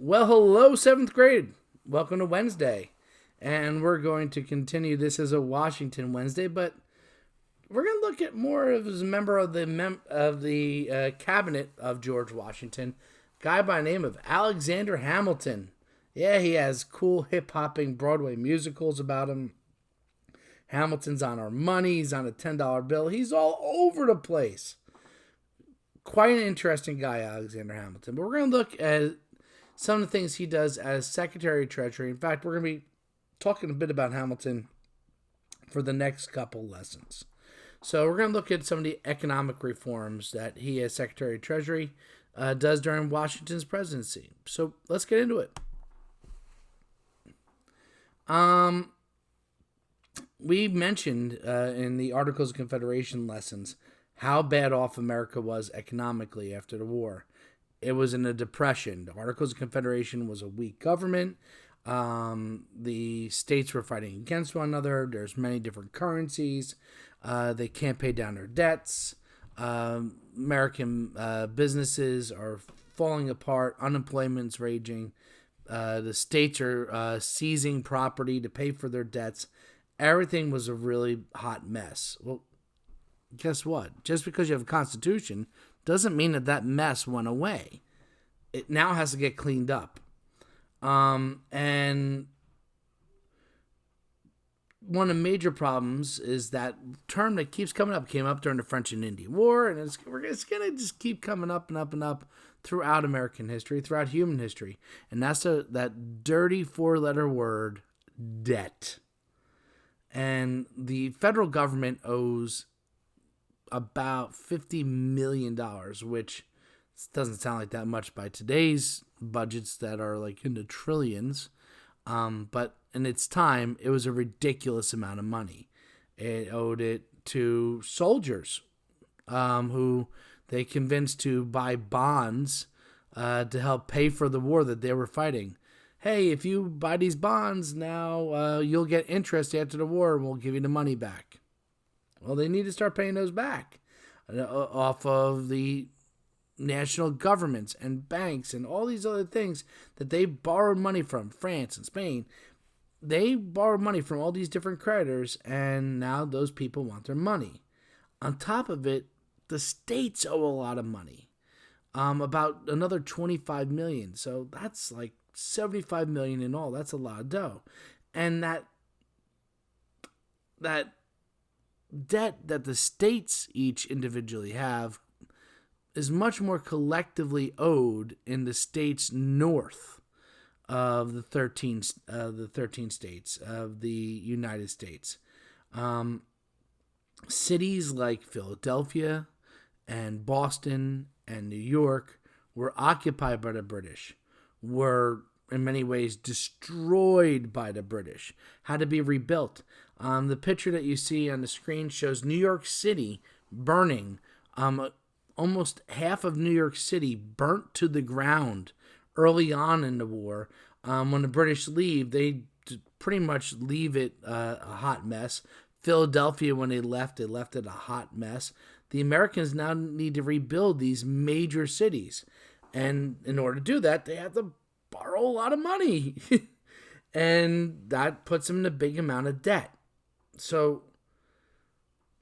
Well, hello, seventh grade. Welcome to Wednesday. And we're going to continue this as a Washington Wednesday, but we're going to look at more of as a member of the cabinet of George Washington, a guy by the name of Alexander Hamilton. Yeah, he has cool hip-hopping Broadway musicals about him. Hamilton's on our money. He's on a $10 bill. He's all over the place. Quite an interesting guy, Alexander Hamilton. But we're going to look at some of the things he does as Secretary of Treasury. In fact, we're going to be talking a bit about Hamilton for the next couple lessons. So we're going to look at some of the economic reforms that he, as Secretary of Treasury, does during Washington's presidency. So let's get into it. We mentioned in the Articles of Confederation lessons how bad off America was economically after the war. It was in a depression. The Articles of Confederation was a weak government. The states were fighting against one another. There's many different currencies. They can't pay down their debts. American businesses are falling apart. Unemployment's raging. The states are seizing property to pay for their debts. Everything was a really hot mess. Well, guess what? Just because you have a constitution doesn't mean that mess went away. It now has to get cleaned up. And one of the major problems is that term that keeps coming up, came up during the French and Indian War, and it's going to just keep coming up and up and up throughout American history, throughout human history. And that's that dirty four-letter word, debt. And the federal government owes about $50 million, which doesn't sound like that much by today's budgets that are like in the trillions. But in its time, it was a ridiculous amount of money. It owed it to soldiers who they convinced to buy bonds to help pay for the war that they were fighting. Hey, if you buy these bonds now, you'll get interest after the war and we'll give you the money back. Well, they need to start paying those back off of the national governments and banks and all these other things that they borrowed money from, France and Spain. They borrowed money from all these different creditors, and now those people want their money. On top of it, the states owe a lot of money, about another $25 million. So that's like $75 million in all. That's a lot of dough. And that debt that the states each individually have is much more collectively owed in the states north of the 13 states of the United States. Cities like Philadelphia and Boston and New York were occupied by the British, were in many ways destroyed by the British, had to be rebuilt. The picture that you see on the screen shows New York City burning. Almost half of New York City burnt to the ground early on in the war. When the British leave, they pretty much leave it a hot mess. Philadelphia, when they left it a hot mess. The Americans now need to rebuild these major cities. And in order to do that, they have to borrow a lot of money. And that puts them in a big amount of debt. So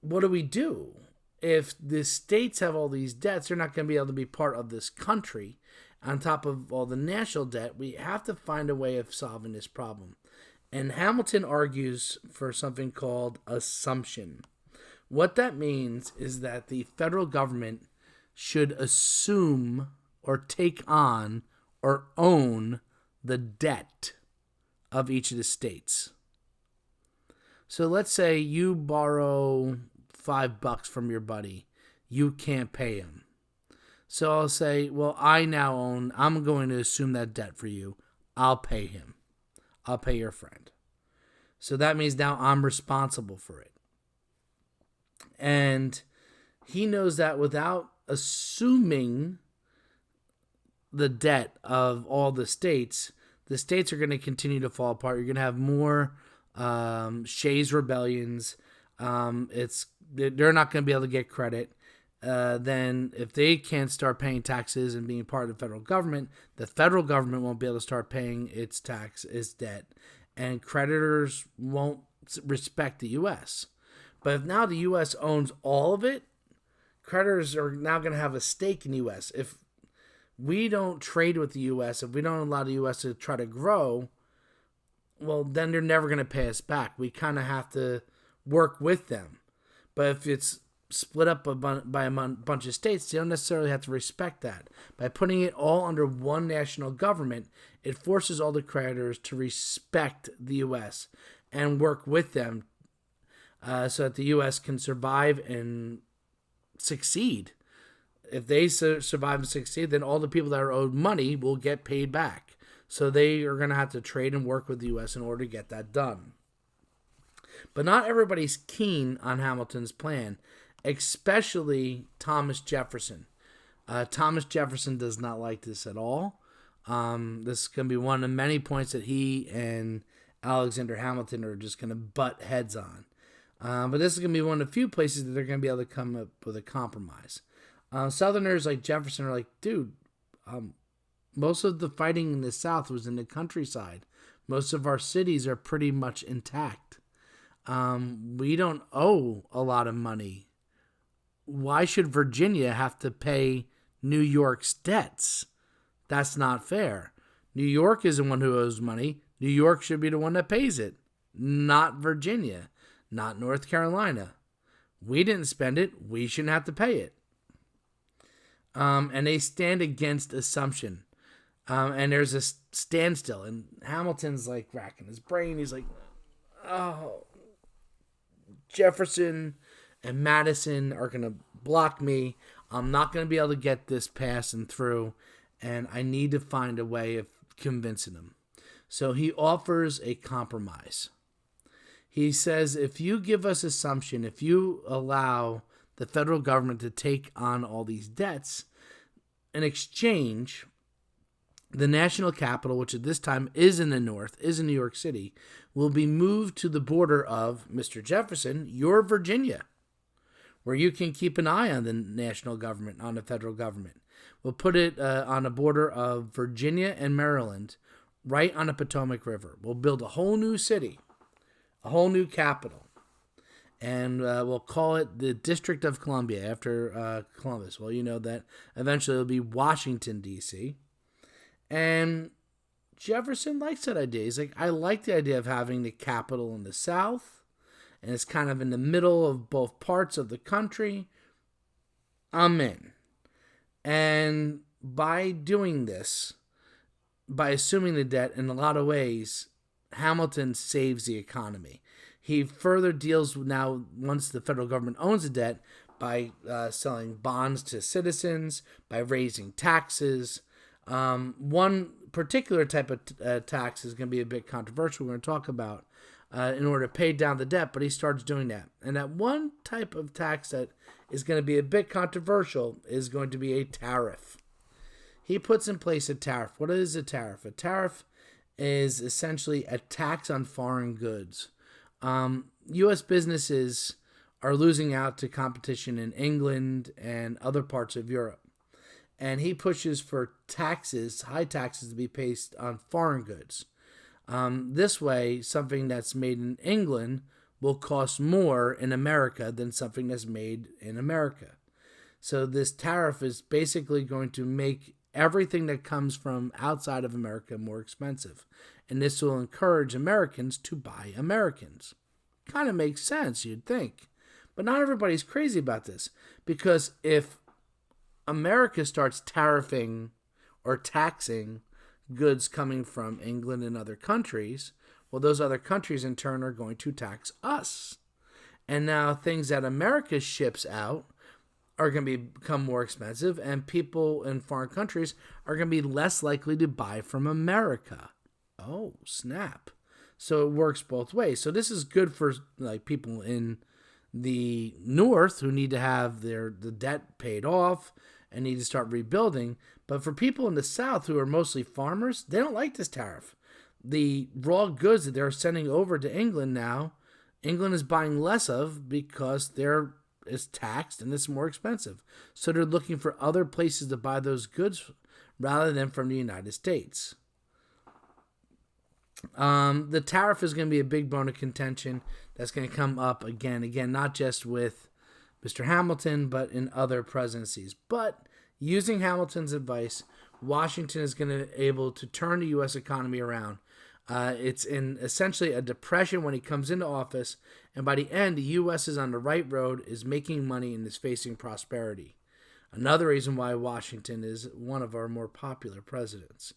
what do we do? If the states have all these debts, they're not going to be able to be part of this country. On top of all the national debt, we have to find a way of solving this problem. And Hamilton argues for something called assumption. What that means is that the federal government should assume or take on or own the debt of each of the states. So let's say you borrow $5 from your buddy. You can't pay him. So I'll say, well, I'm going to assume that debt for you. I'll pay him. I'll pay your friend. So that means now I'm responsible for it. And he knows that without assuming the debt of all the states are going to continue to fall apart. You're going to have more Shays rebellions. They're not going to be able to get credit. then if they can't start paying taxes and being part of the federal government won't be able to start paying its debt, and creditors won't respect the U.S. But if now the U.S. owns all of it, creditors are now going to have a stake in the U.S. If we don't trade with the U.S., if we don't allow the U.S. to try to grow, well, then they're never going to pay us back. We kind of have to work with them. But if it's split up by a bunch of states, they don't necessarily have to respect that. By putting it all under one national government, it forces all the creditors to respect the U.S. and work with them so that the U.S. can survive and succeed. If they survive and succeed, then all the people that are owed money will get paid back. So they are going to have to trade and work with the U.S. in order to get that done. But not everybody's keen on Hamilton's plan, especially Thomas Jefferson. Thomas Jefferson does not like this at all. This is going to be one of many points that he and Alexander Hamilton are just going to butt heads on. But this is going to be one of the few places that they're going to be able to come up with a compromise. Southerners like Jefferson are like, dude, most of the fighting in the South was in the countryside. Most of our cities are pretty much intact. We don't owe a lot of money. Why should Virginia have to pay New York's debts? That's not fair. New York is the one who owes money. New York should be the one that pays it, not Virginia, not North Carolina. We didn't spend it. We shouldn't have to pay it. And they stand against assumption. And there's a standstill. And Hamilton's like racking his brain. He's like, oh, Jefferson and Madison are going to block me. I'm not going to be able to get this passing through. And I need to find a way of convincing them. So he offers a compromise. He says, if you give us assumption, if you allow the federal government to take on all these debts, in exchange, the national capital, which at this time is in the north, is in New York City, will be moved to the border of, Mr. Jefferson, your Virginia, where you can keep an eye on the national government, on the federal government. We'll put it on the border of Virginia and Maryland, right on the Potomac River. We'll build a whole new city, a whole new capital. And we'll call it the District of Columbia after Columbus. Well, you know that eventually it'll be Washington, D.C. And Jefferson likes that idea. He's like, I like the idea of having the capital in the South, and it's kind of in the middle of both parts of the country. I'm in. And by doing this, by assuming the debt in a lot of ways, Hamilton saves the economy. He further deals now, once the federal government owns the debt, by selling bonds to citizens, by raising taxes. One particular type of tax is going to be a bit controversial. We're going to talk about in order to pay down the debt, but he starts doing that. And that one type of tax that is going to be a bit controversial is going to be a tariff. He puts in place a tariff. What is a tariff? A tariff is essentially a tax on foreign goods. U.S. businesses are losing out to competition in England and other parts of Europe. And he pushes for taxes, high taxes, to be placed on foreign goods. This way, something that's made in England will cost more in America than something that's made in America. So this tariff is basically going to make everything that comes from outside of America more expensive. And this will encourage Americans to buy Americans. Kind of makes sense, you'd think. But not everybody's crazy about this. Because if America starts tariffing or taxing goods coming from England and other countries, well, those other countries in turn are going to tax us. And now things that America ships out are going to become more expensive, and people in foreign countries are going to be less likely to buy from America. Oh, snap. So it works both ways. So this is good for like people in the North who need to have the debt paid off and need to start rebuilding. But for people in the South who are mostly farmers, they don't like this tariff. The raw goods that they're sending over to England now, England is buying less of because they're is taxed and it's more expensive. So they're looking for other places to buy those goods rather than from the United States. The tariff is going to be a big bone of contention that's going to come up again, not just with Mr. Hamilton, but in other presidencies. But using Hamilton's advice, Washington is going to be able to turn the U.S. economy around. It's in essentially a depression when he comes into office, and by the end, the U.S. is on the right road, is making money, and is facing prosperity. Another reason why Washington is one of our more popular presidents.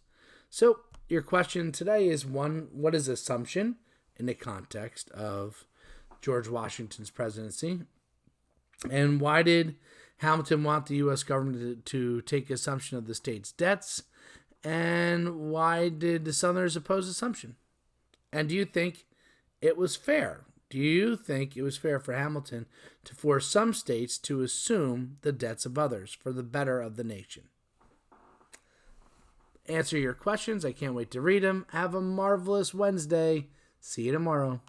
So, your question today is, one, what is assumption in the context of George Washington's presidency? And why did Hamilton want the U.S. government to take assumption of the state's debts? And why did the Southerners oppose assumption? And do you think it was fair? Do you think it was fair for Hamilton to force some states to assume the debts of others for the better of the nation? Answer your questions. I can't wait to read them. Have a marvelous Wednesday. See you tomorrow.